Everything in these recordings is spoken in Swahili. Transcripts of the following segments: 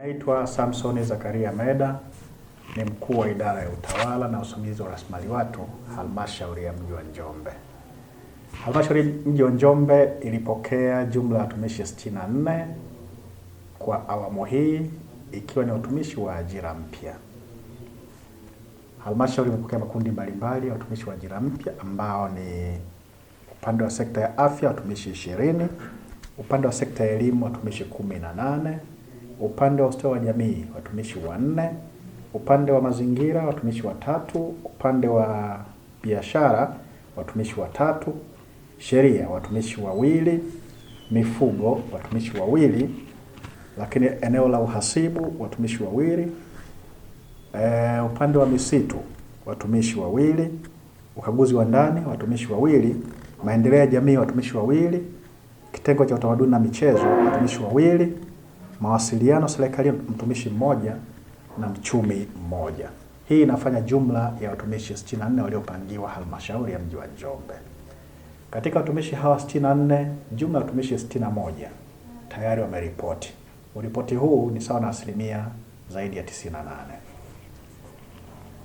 Naitwa Samson Zakaria Meda, ni mkuu wa idara ya utawala na usimamizi wa rasilimali watu halmashauri ya mji wa Njombe. Halmashauri mji wa Njombe ilipokea jumla ya watumishi 64 kwa awamu hii, ikiwa ni watumishi wa ajira mpya. Halmashauri imepokea makundi mbalimbali ya watumishi wa ajira mpya ambao ni upande wa sekta ya afya watumishi 20, upande wa sekta ya elimu watumishi 18, upande wa ustawi wa jamii watumishi 4, upande wa mazingira watumishi 3, upande wa biashara watumishi 3, sheria watumishi 2, mifugo watumishi 2, lakini eneo la uhasibu watumishi 2, upande wa misitu watumishi 2, ukaguzi wa ndani watumishi 2, maendeleo ya jamii watumishi 2, kitengo cha utamaduni na michezo watumishi 2, mawasiliano serikali mtumishi 1 na mchumi 1. Hii inafanya jumla ya watumishi 64 waliopangiwa halmashauri ya mji wa Njombe. Katika watumishi hawa 64, jumla ya watumishi 61 tayari wameripoti. Uripoti huu ni sawa na asilimia zaidi ya 98.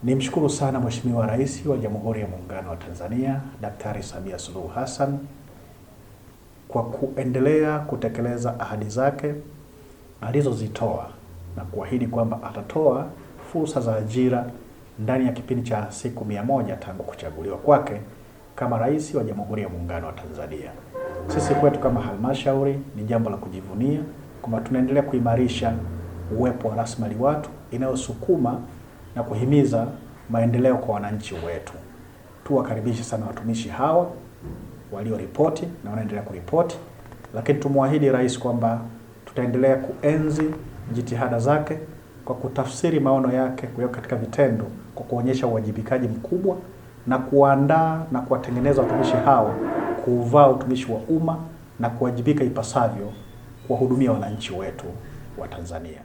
Nimshukuru sana Mheshimiwa Rais wa Jamhuri ya Muungano wa Tanzania, Daktari Samia Suluhu Hassan kwa kuendelea kutekeleza ahadi zake alizozitoa na kuahidi kwamba atatoa fursa za ajira ndani ya kipindi cha siku 100 tangu kuchaguliwa kwake kama Rais wa Jamhuri ya Muungano wa Tanzania. Sisi kwetu kama halmashauri ni jambo la kujivunia kwamba tunaendelea kuimarisha uwepo wa rasilimali watu inayosukuma na kuhimiza maendeleo kwa wananchi wetu. Tuwakaribishe sana watumishi hawa walioripoti na wanaendelea kuripoti, lakini tumwahidi Rais kwamba tutaendelea kuenzi jitihada zake kwa kutafsiri maono yake kuweka katika vitendo, kwa kuonyesha uwajibikaji mkubwa na kuandaa na kuwatengeneza watumishi hao kuvaa utumishi wa umma na kuwajibika ipasavyo kuwahudumia wananchi wetu wa Tanzania.